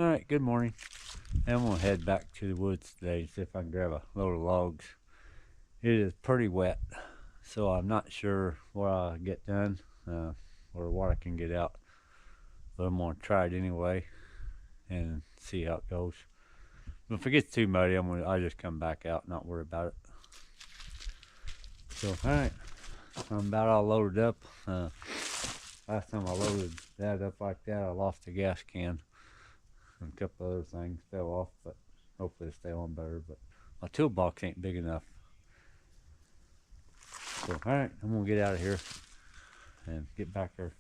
Alright, good morning. I'm going to head back to the woods today and see if I can grab a load of logs. It is pretty wet, so I'm not sure what I'll get done or what I can get out. But I'm going to try it anyway and see how it goes. But if it gets too muddy, I'll just come back out and not worry about it. So, alright, I'm about all loaded up. Last time I loaded that up like that, I lost a gas can. And a couple other things fell off, but hopefully it'll stay on better. But my toolbox ain't big enough. So, alright, I'm gonna get out of here and get back there.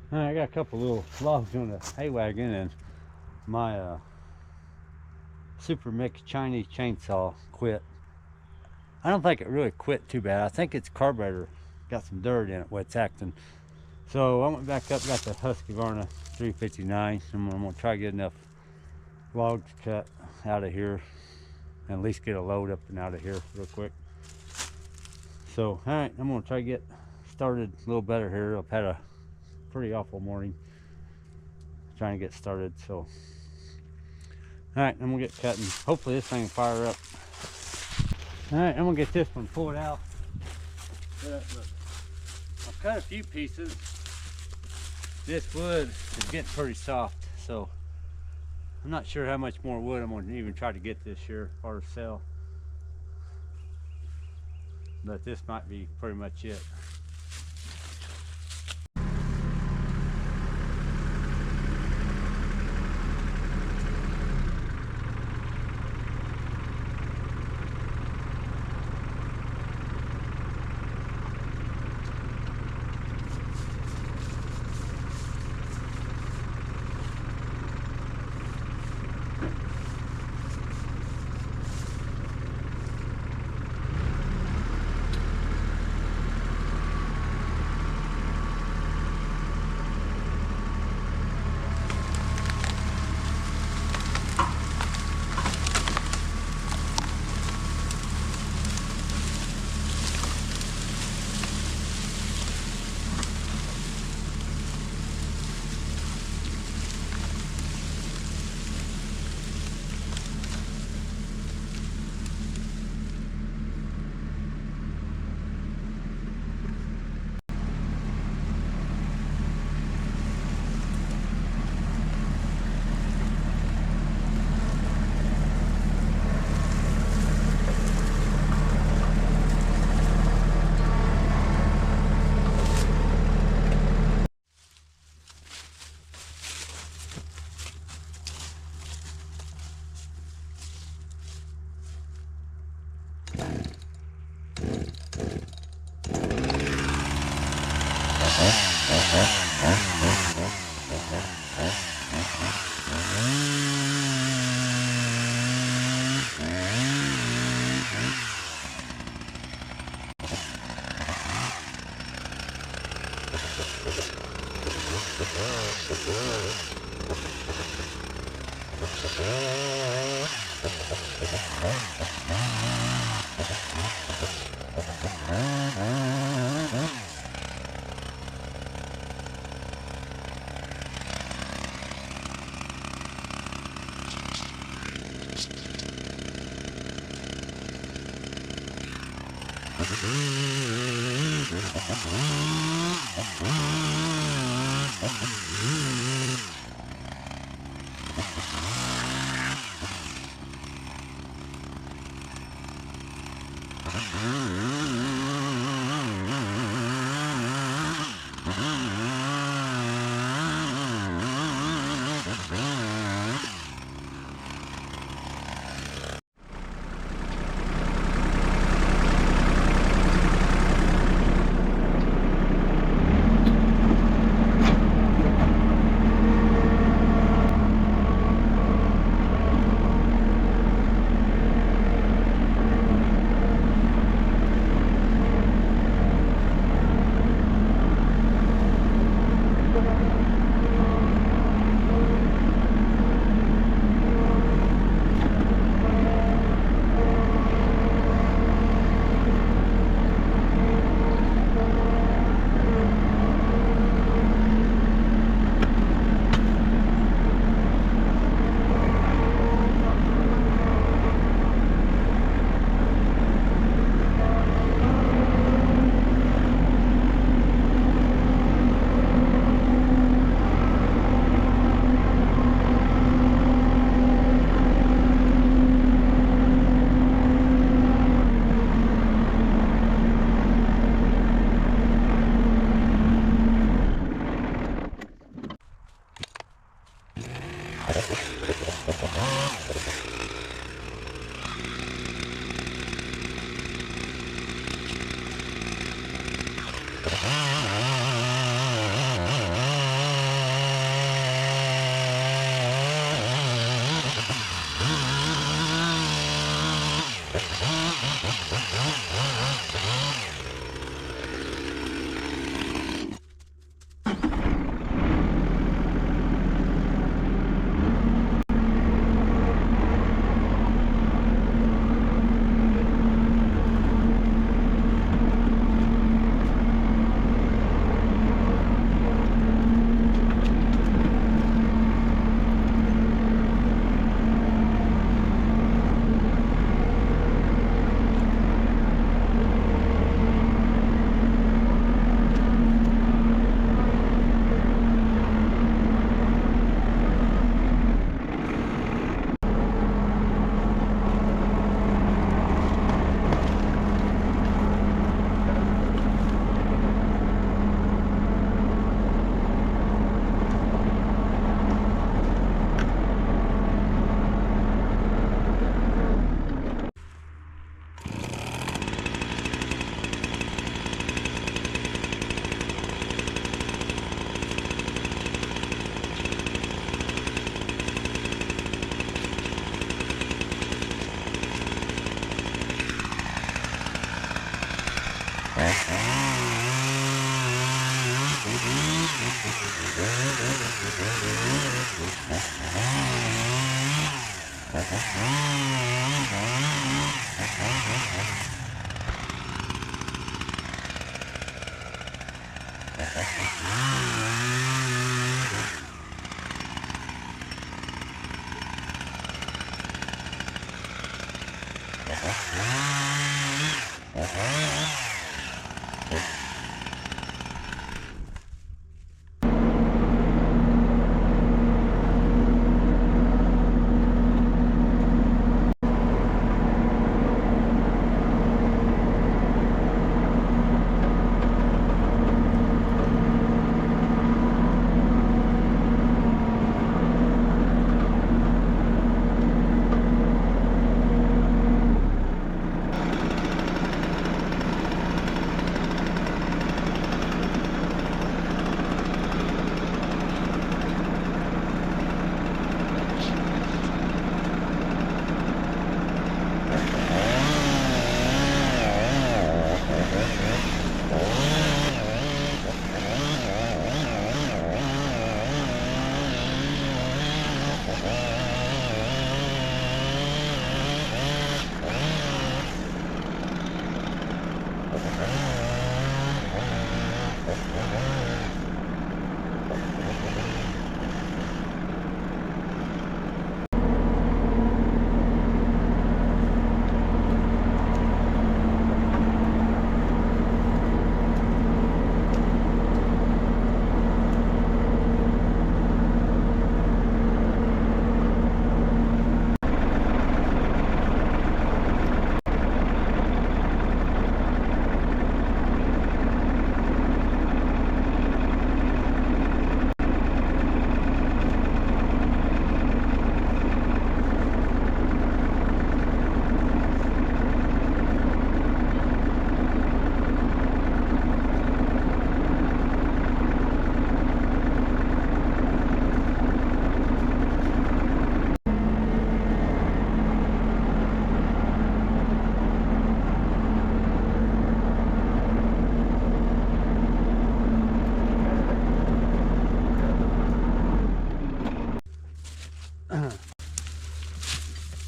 I got a couple little logs on the hay wagon, and my super mix Chinese chainsaw quit. I don't think it really quit too bad. I think its carburetor got some dirt in it where it's acting. So I went back up, got the Husqvarna 359, and I'm gonna try to get enough logs cut out of here and at least get a load up and out of here real quick. So alright, I'm gonna try to get started a little better here. I've had a pretty awful morning trying to get started. So alright, I'm gonna get cutting. Hopefully this thing will fire up. Alright, I'm gonna get this one pulled out. I've cut a few pieces. This wood is getting pretty soft, so I'm not sure how much more wood I'm gonna even try to get this year or sell, but this might be pretty much it.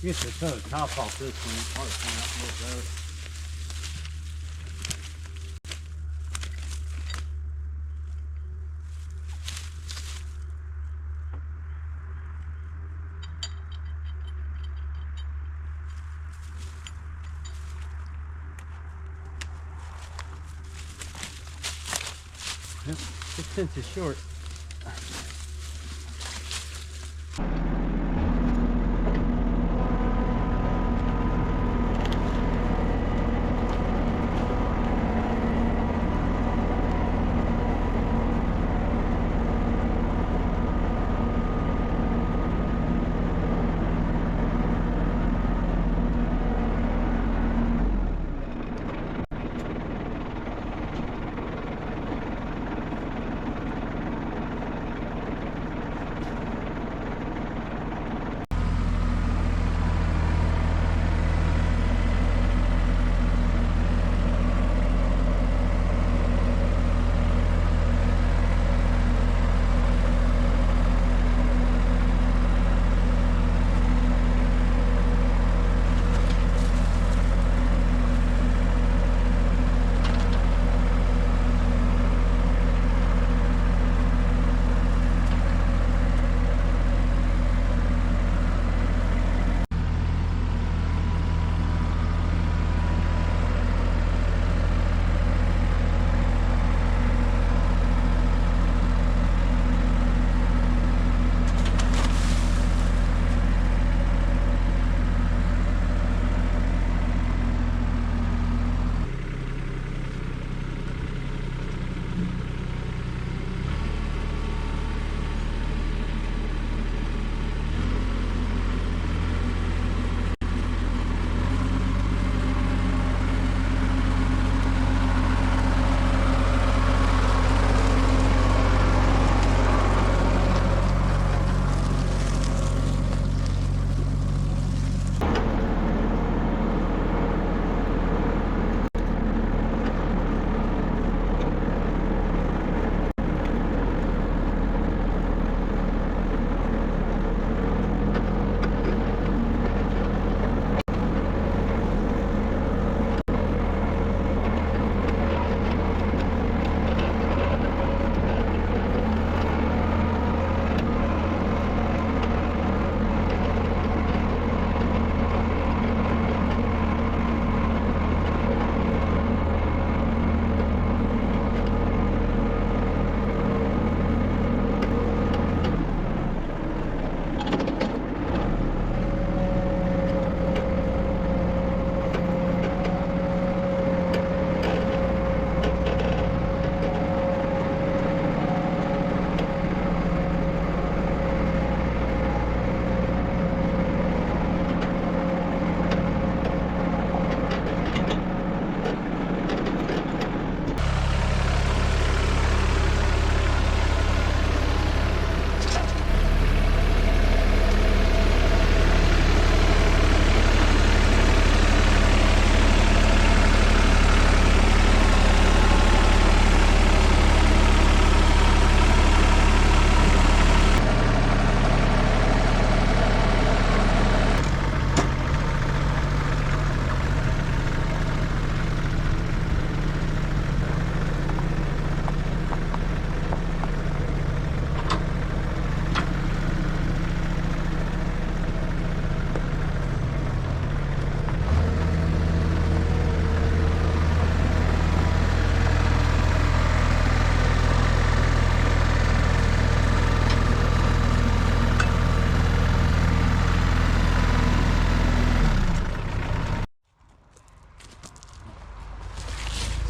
guess I cut the top off this one. It's hard to find out a little better. Yep, 6 inches short.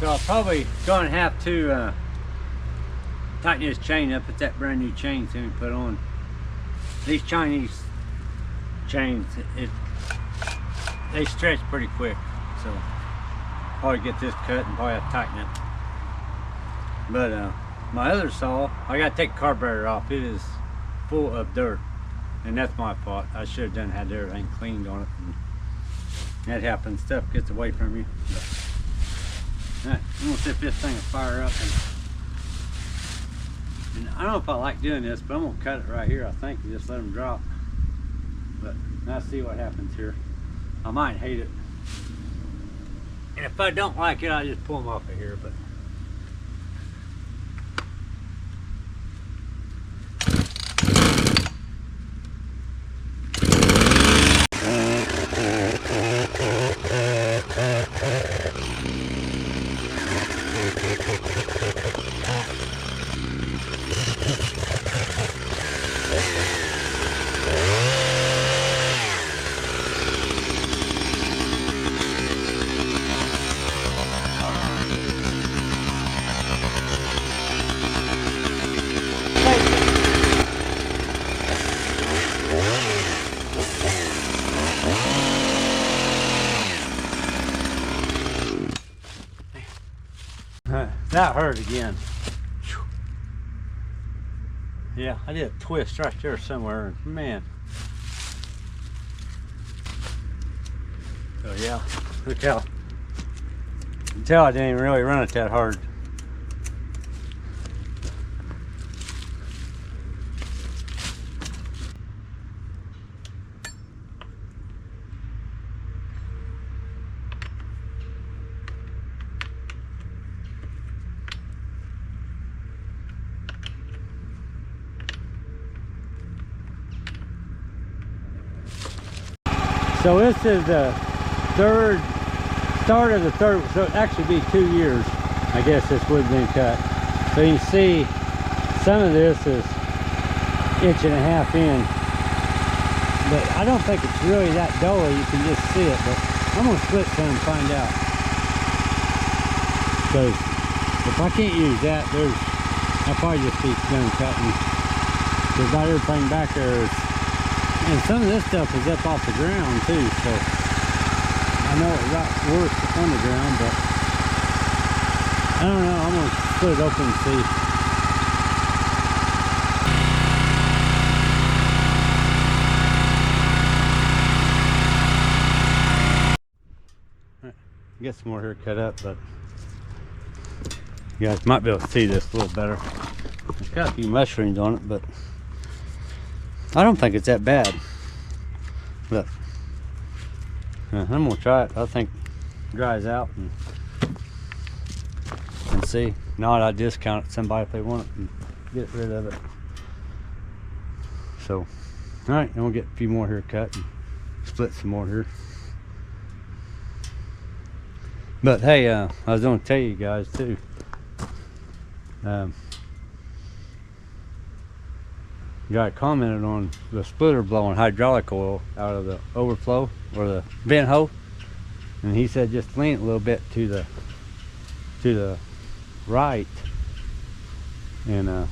So I'm probably going to have to tighten this chain up with that brand new chain soon and put on. These Chinese chains, they stretch pretty quick, so probably get this cut and probably have to tighten it. But my other saw, I got to take the carburetor off. It is full of dirt, and that's my fault. I should have done had everything cleaned on it. And that happens. Stuff gets away from you. Alright, I'm gonna set this thing fire up, and I don't know if I like doing this, but I'm gonna cut it right here. I think and just let them drop. But now see what happens here. I might hate it. And if I don't like it, I just pull them off of here. But that hurt again. Yeah, I did a twist right there somewhere. Man. So yeah, look how. You can tell I didn't even really run it that hard. So this is the start of the third, so it actually be 2 years, I guess this wood's been cut. So you can see some of this is 1.5 inches in, but I don't think it's really that dull, you can just see it, but I'm gonna split some and find out. Because if I can't use that, I'll probably just be done cutting, because not everything back there is. And some of this stuff is up off the ground too, so I know it got worse on the ground, but I don't know. I'm gonna split it open and see. Get some more here cut up, but you guys might be able to see this a little better. It's got a few mushrooms on it, but I don't think it's that bad. But I'm gonna try it. I think it dries out and see. Not, I discount it somebody if they want it and get rid of it. So, all right, and we'll get a few more here cut and split some more here. But hey, I was gonna tell you guys too. Guy commented on the splitter blowing hydraulic oil out of the overflow or the vent hole, and he said just lean it a little bit to the right, and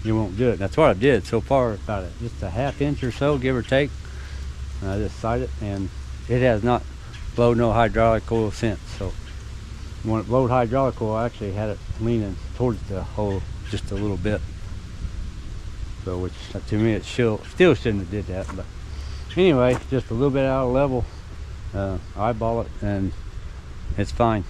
you won't do it. That's what I did so far, about just a 1/2 inch or so, give or take. And I just sight it, and it has not blowed no hydraulic oil since. So when it blowed hydraulic oil, I actually had it leaning towards the hole just a little bit. So, which to me it still shouldn't have did that, but anyway, just a little bit out of level. Eyeball it and it's fine.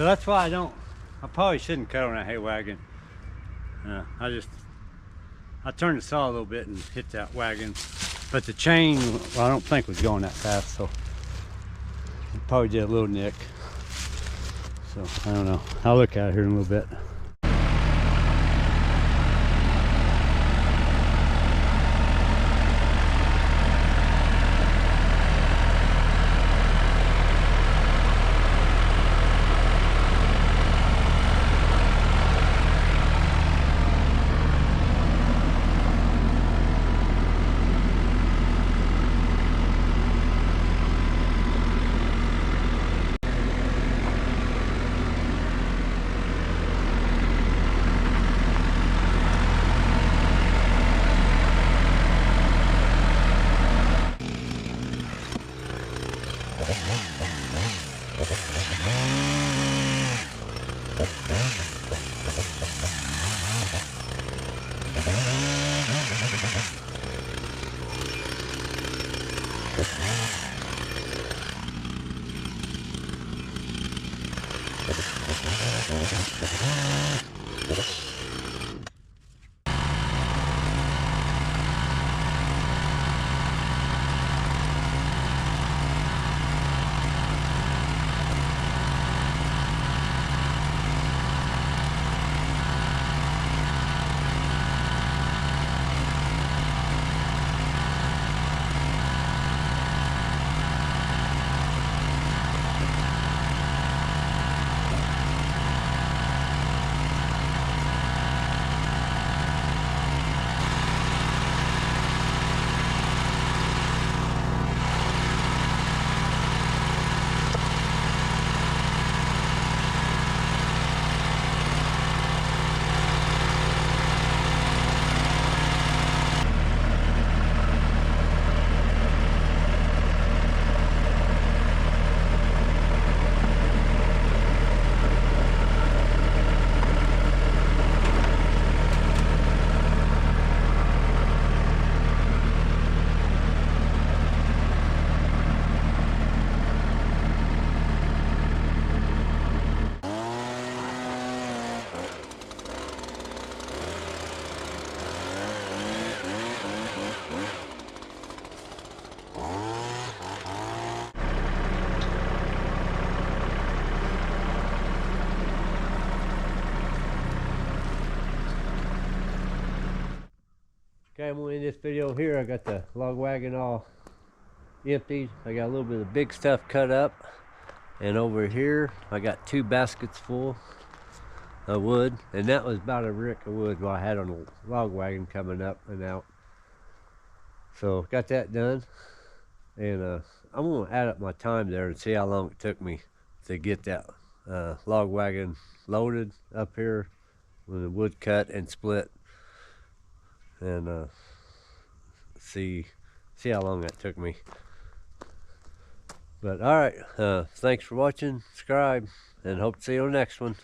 So that's why I probably shouldn't cut on that hay wagon. I turned the saw a little bit and hit that wagon. But the chain, well, I don't think was going that fast, so it probably did a little nick. So I don't know. I'll look at it here in a little bit. Okay, I'm gonna end this video here. I got the log wagon all emptied. I got a little bit of big stuff cut up, and over here I got 2 baskets full of wood, and that was about a rick of wood what I had on the log wagon coming up and out. So got that done, and I'm gonna add up my time there and see how long it took me to get that log wagon loaded up here with the wood cut and split, and see how long that took me. But all right, thanks for watching, subscribe, and hope to see you on the next one.